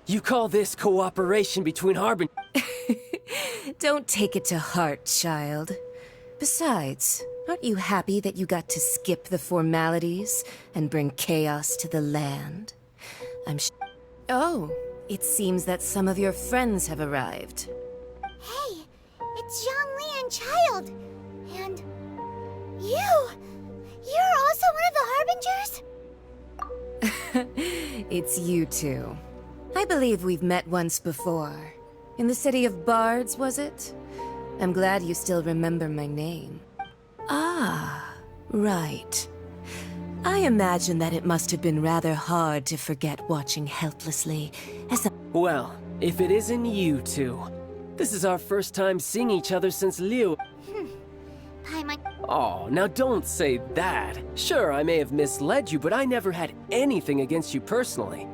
You call this cooperation between Harbin... Don't take it to heart, child. Besides, aren't you happy that you got to skip the formalities and bring chaos to the land? Oh, it seems that some of your friends have arrived. Hey, it's Zhongli and Child. And... you! You're also one of the Harbingers? It's you two. I believe we've met once before. In the city of Bards, was it? I'm glad you still remember my name. Ah, right. I imagine that it must have been rather hard to forget watching helplessly as a... Well, if it isn't you two. This is our first time seeing each other since Liu... Paimon. Oh, now don't say that. Sure, I may have misled you, but I never had anything against you personally.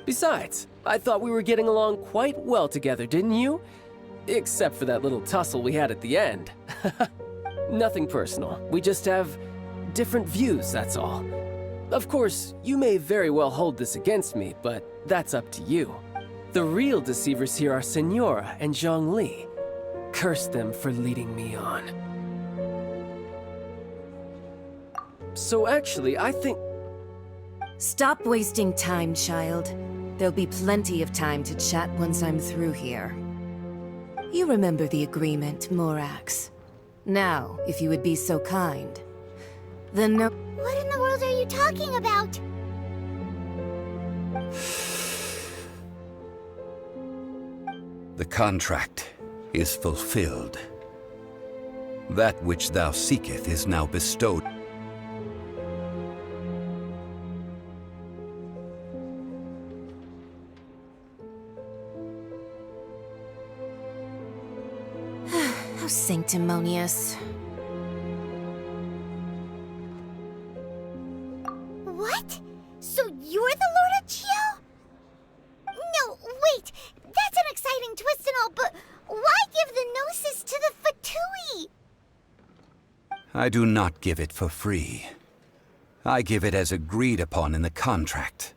Besides, I thought we were getting along quite well together, didn't you? Except for that little tussle we had at the end. Nothing personal. We just have different views, that's all. Of course, you may very well hold this against me, but that's up to you. The real deceivers here are Senora and Zhongli. Curse them for leading me on. So actually, I think... Stop wasting time, child. There'll be plenty of time to chat once I'm through here. You remember the agreement, Morax. Now, if you would be so kind. The no- What in the world are you talking about? The contract is fulfilled. That which thou seeketh is now bestowed. How sanctimonious. What? So you're the Lord of Chiao? No, wait! That's an exciting twist and all, but why give the Gnosis to the Fatui? I do not give it for free. I give it as agreed upon in the contract,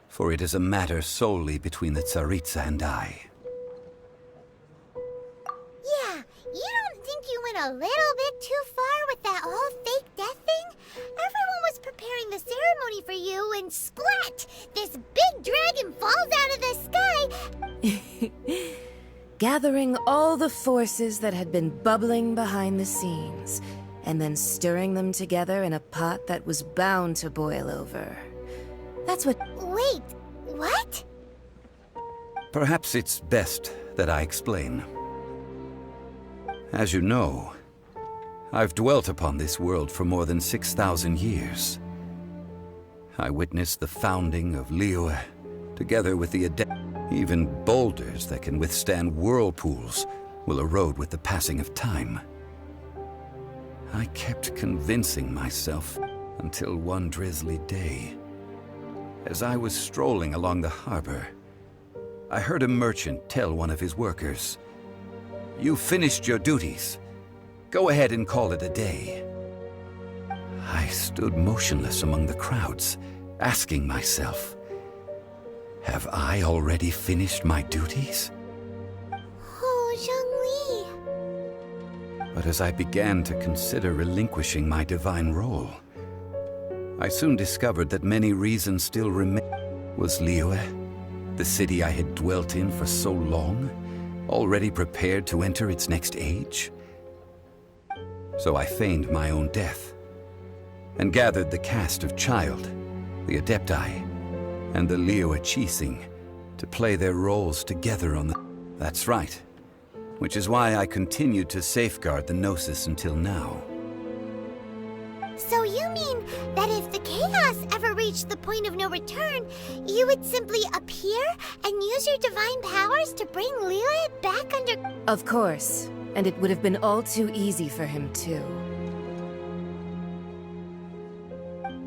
for it is a matter solely between the Tsaritsa and I. Yeah, you don't think you went a little bit too far with that whole fake death thing? Everyone was preparing the ceremony for you, and splat! This big dragon falls out of the sky! Gathering all the forces that had been bubbling behind the scenes, and then stirring them together in a pot that was bound to boil over. That's what... Wait, what? Perhaps it's best that I explain. As you know, I've dwelt upon this world for more than 6,000 years. I witnessed the founding of Liyue, together with the even boulders that can withstand whirlpools will erode with the passing of time. I kept convincing myself until one drizzly day. As I was strolling along the harbor, I heard a merchant tell one of his workers, "You finished your duties. Go ahead and call it a day." I stood motionless among the crowds, asking myself, have I already finished my duties? Oh, Zhongli. But as I began to consider relinquishing my divine role, I soon discovered that many reasons still remained. Was Liyue, the city I had dwelt in for so long, already prepared to enter its next age? So I feigned my own death, and gathered the cast of Child, the Adepti, and the Liyue Chising to play their roles together on the... That's right. Which is why I continued to safeguard the Gnosis until now. So you mean that if the chaos ever reached the point of no return, you would simply appear and use your divine powers to bring Liyue back under... Of course, and it would have been all too easy for him too.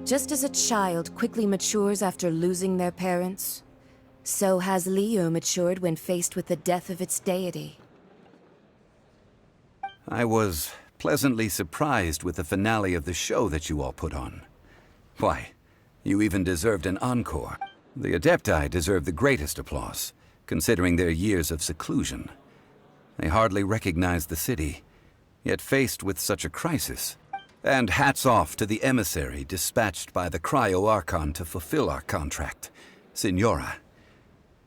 Just as a child quickly matures after losing their parents, so has Liyue matured when faced with the death of its deity. I was pleasantly surprised with the finale of the show that you all put on. Why, you even deserved an encore. The Adepti deserve the greatest applause, considering their years of seclusion. They hardly recognize the city, yet faced with such a crisis. And hats off to the emissary dispatched by the Cryo-Archon to fulfill our contract, Signora.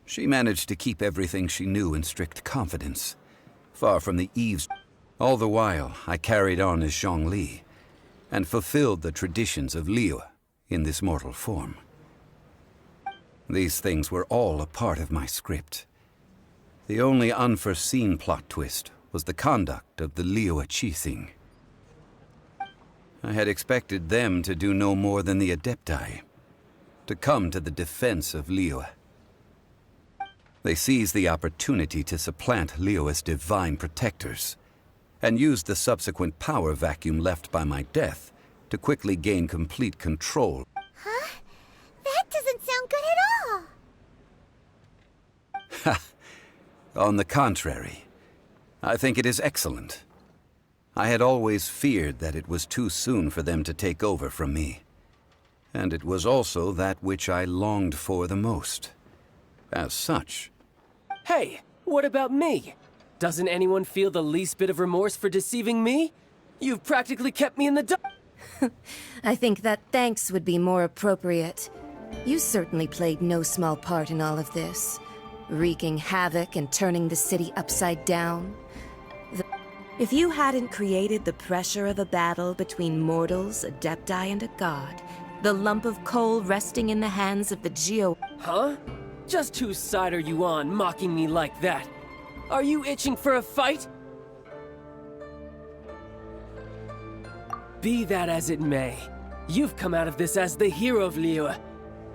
She managed to keep everything she knew in strict confidence, far from the eaves. All the while, I carried on as Zhongli, and fulfilled the traditions of Liyue in this mortal form. These things were all a part of my script. The only unforeseen plot twist was the conduct of the Liyue Qixing. I had expected them to do no more than the Adepti, to come to the defense of Liyue. They seized the opportunity to supplant Liyue as divine protectors, and used the subsequent power vacuum left by my death to quickly gain complete control. Huh? That doesn't sound good at all. Ha! On the contrary, I think it is excellent. I had always feared that it was too soon for them to take over from me. And it was also that which I longed for the most. As such... Hey, what about me? Doesn't anyone feel the least bit of remorse for deceiving me? You've practically kept me in the dark. I think that thanks would be more appropriate. You certainly played no small part in all of this, wreaking havoc and turning the city upside down. If you hadn't created the pressure of a battle between mortals, Adepti, and a god, the lump of coal resting in the hands of the Geo... Huh? Just whose side are you on, mocking me like that? Are you itching for a fight? Be that as it may, you've come out of this as the hero of Liyue.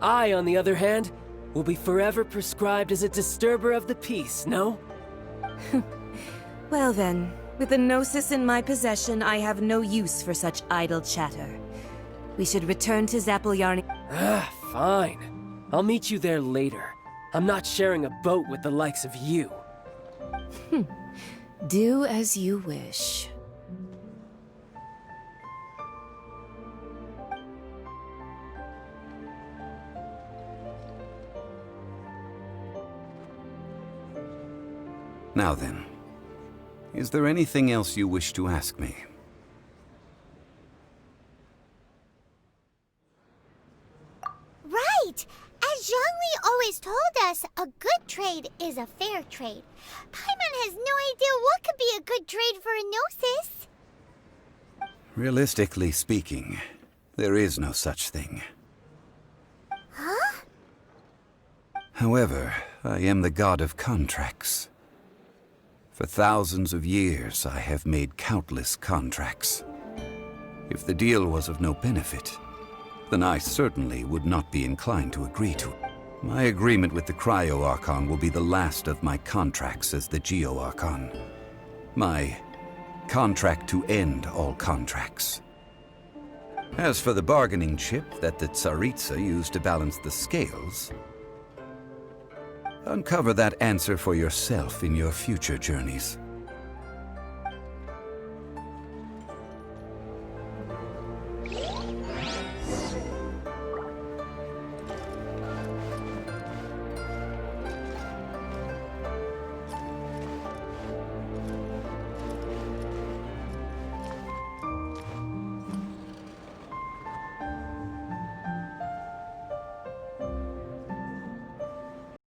I, on the other hand, will be forever prescribed as a disturber of the peace, no? Well then, with the Gnosis in my possession, I have no use for such idle chatter. We should return to Zapoljarny. Fine. I'll meet you there later. I'm not sharing a boat with the likes of you. Do as you wish. Now then, is there anything else you wish to ask me? Right! As Zhongli always told us, a good trade is a fair trade. Paimon has no idea what could be a good trade for a Gnosis. Realistically speaking, there is no such thing. Huh? However, I am the god of contracts. For thousands of years, I have made countless contracts. If the deal was of no benefit, then I certainly would not be inclined to agree to it. My agreement with the Cryo-Archon will be the last of my contracts as the Geo-Archon. My contract to end all contracts. As for the bargaining chip that the Tsaritsa used to balance the scales, uncover that answer for yourself in your future journeys.